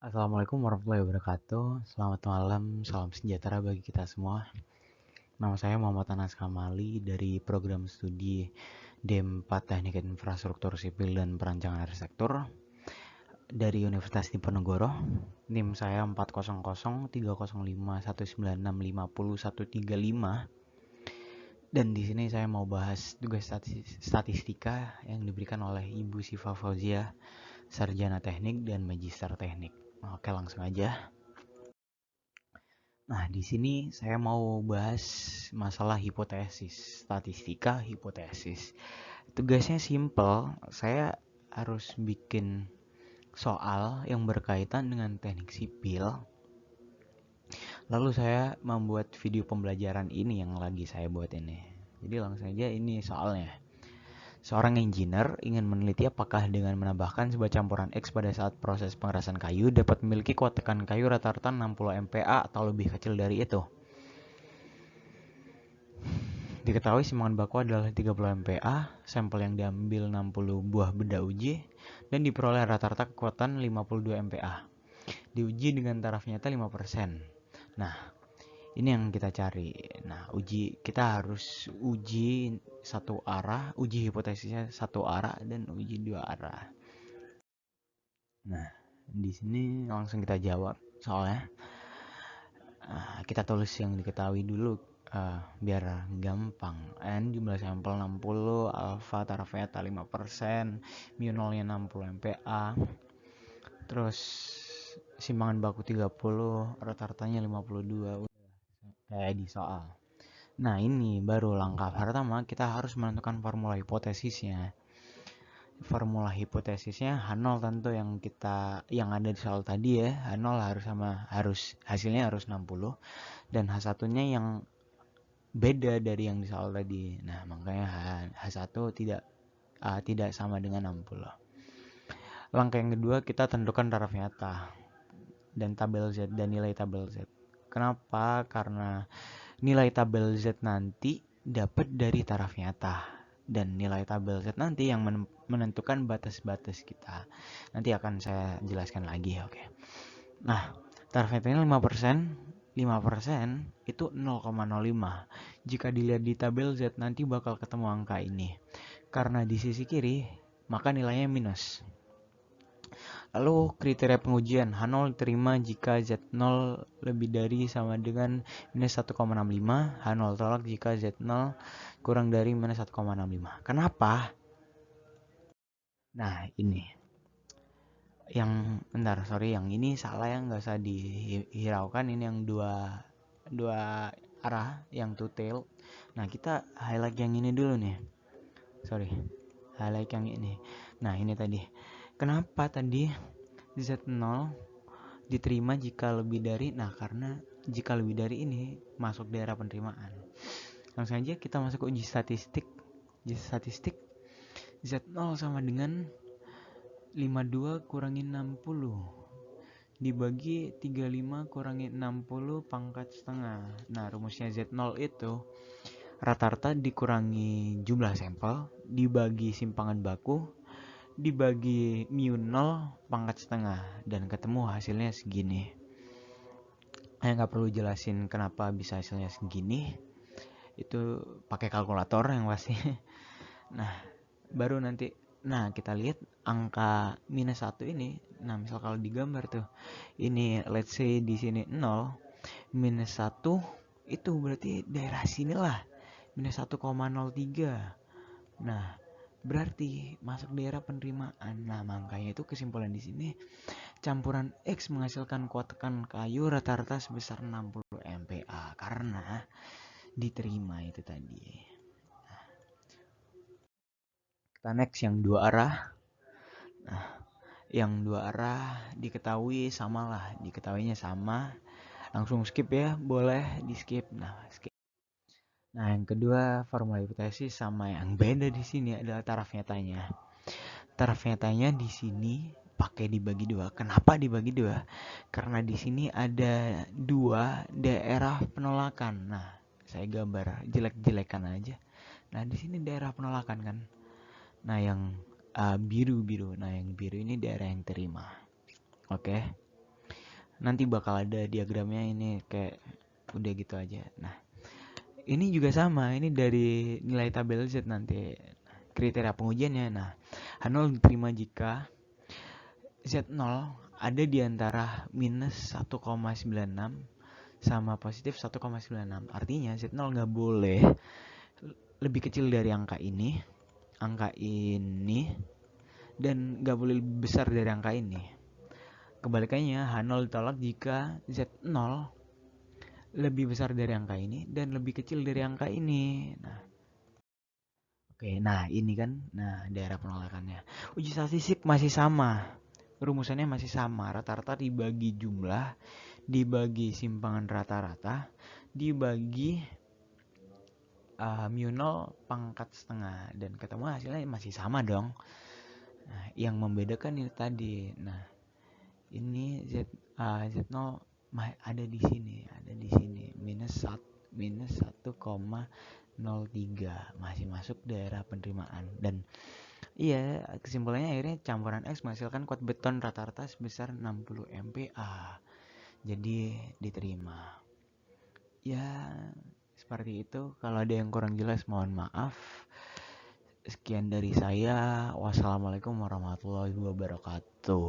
Assalamualaikum warahmatullahi wabarakatuh. Selamat malam, salam sejahtera bagi kita semua. Nama saya Muhammad Anas Kamali dari program studi D4 Teknik Infrastruktur Sipil dan Perancangan Arsitektur dari Universitas Diponegoro. NIM saya 400305196501135. Dan di sini saya mau bahas tugas statistika yang diberikan oleh Ibu Siva Fauzia, Sarjana Teknik dan Magister Teknik. Oke, langsung aja. Nah, di sini saya mau bahas masalah hipotesis, statistika hipotesis. Tugasnya simple, saya harus bikin soal yang berkaitan dengan teknik sipil. Lalu saya membuat video pembelajaran ini yang lagi saya buat ini. Jadi langsung aja ini soalnya. Seorang engineer ingin meneliti apakah dengan menambahkan sebuah campuran X pada saat proses pengerasan kayu dapat memiliki kuat tekan kayu rata-rata 60 MPa atau lebih kecil dari itu. Diketahui simpangan baku adalah 30 MPa, sampel yang diambil 60 buah benda uji, dan diperoleh rata-rata kekuatan 52 MPa. Diuji dengan taraf nyata 5%. Nah, ini yang kita cari. Nah, kita harus uji satu arah, uji hipotesisnya satu arah dan uji dua arah. Nah, di sini langsung kita jawab soalnya. Kita tulis yang diketahui dulu biar gampang. N jumlah sampel 60, alfa taraf eta 5%, mu 0-nya 60 MPa. Terus simpangan baku 30, rata-ratanya 52. Udah kayak di soal. Nah, ini baru langkah pertama, kita harus menentukan formula hipotesisnya. Formula hipotesisnya H0 tentu yang ada di soal tadi ya. H0 harus hasilnya harus 60 dan H1-nya yang beda dari yang di soal tadi. Nah, makanya H1 tidak sama dengan 60. Langkah yang kedua, kita tentukan taraf nyata dan tabel Z dan nilai tabel Z. Kenapa? Karena nilai tabel Z nanti dapat dari taraf nyata dan nilai tabel Z nanti yang menentukan batas-batas kita. Nanti akan saya jelaskan lagi, oke. Nah, taraf nyatanya 5%, 5% itu 0,05. Jika dilihat di tabel Z nanti bakal ketemu angka ini. Karena di sisi kiri, maka nilainya minus. Lalu kriteria pengujian H0 diterima jika Z0 lebih dari sama dengan minus 1,65, H0 tolak jika Z0 kurang dari minus 1,65. Kenapa? Nah, ini yang yang ini salah, yang nggak usah dihiraukan. Ini yang dua arah yang two tail. Nah, kita highlight yang ini dulu nih. Highlight yang ini. Nah, ini tadi. Kenapa tadi Z0 diterima jika lebih dari, nah karena jika lebih dari ini masuk daerah penerimaan. Langsung aja kita masuk ke uji statistik. Z0 sama dengan 52 kurangin 60 dibagi 35 kurangin 60 pangkat setengah. Nah, rumusnya Z0 itu rata-rata dikurangi jumlah sampel dibagi simpangan baku dibagi mu 0 pangkat setengah dan ketemu hasilnya segini. Saya nggak perlu jelasin kenapa bisa hasilnya segini, itu pakai kalkulator yang pasti. Nah, baru nanti kita lihat angka minus 1 ini. Nah, misal kalau digambar tuh, ini let's say di sini 0, minus 1 itu berarti daerah sinilah, minus 1,03. Nah, berarti masuk daerah penerimaan. Nah, makanya itu kesimpulan di sini, campuran X menghasilkan kuat tekan kayu rata-rata sebesar 60 MPa karena diterima itu tadi. Kita next yang dua arah. Nah, yang dua arah diketahuinya sama. Langsung skip ya, boleh di skip. Nah, skip. Nah, yang kedua formula hipotesis sama. Yang beda di sini adalah taraf nyatanya. Taraf nyatanya di sini pakai dibagi dua. Kenapa dibagi dua? Karena di sini ada dua daerah penolakan. Nah, saya gambar jelek-jelekan aja. Nah, di sini daerah penolakan kan. Nah, yang biru. Nah, yang biru ini daerah yang terima. Oke. nanti bakal ada diagramnya, ini kayak udah gitu aja. Nah, ini juga sama, ini dari nilai tabel Z nanti kriteria pengujiannya. Nah, H0 diterima jika Z0 ada di antara minus 1,96 sama positif 1,96. Artinya Z0 nggak boleh lebih kecil dari angka ini, dan nggak boleh lebih besar dari angka ini. Kebalikannya, H0 ditolak jika Z0 lebih besar dari angka ini dan lebih kecil dari angka ini. Nah, oke, nah ini kan, nah daerah penolakannya. Uji statistik masih sama, rumusannya masih sama, rata-rata dibagi jumlah, dibagi simpangan rata-rata, dibagi mu 0 pangkat setengah, dan ketemu hasilnya masih sama dong. Nah, yang membedakan ini tadi. Nah, ini Z0 ada di sini minus 1,03, masih masuk daerah penerimaan. Dan iya, kesimpulannya akhirnya campuran X menghasilkan kuat beton rata-rata sebesar 60 MPa, jadi diterima. Ya, seperti itu. Kalau ada yang kurang jelas mohon maaf. Sekian dari saya. Wassalamualaikum warahmatullahi wabarakatuh.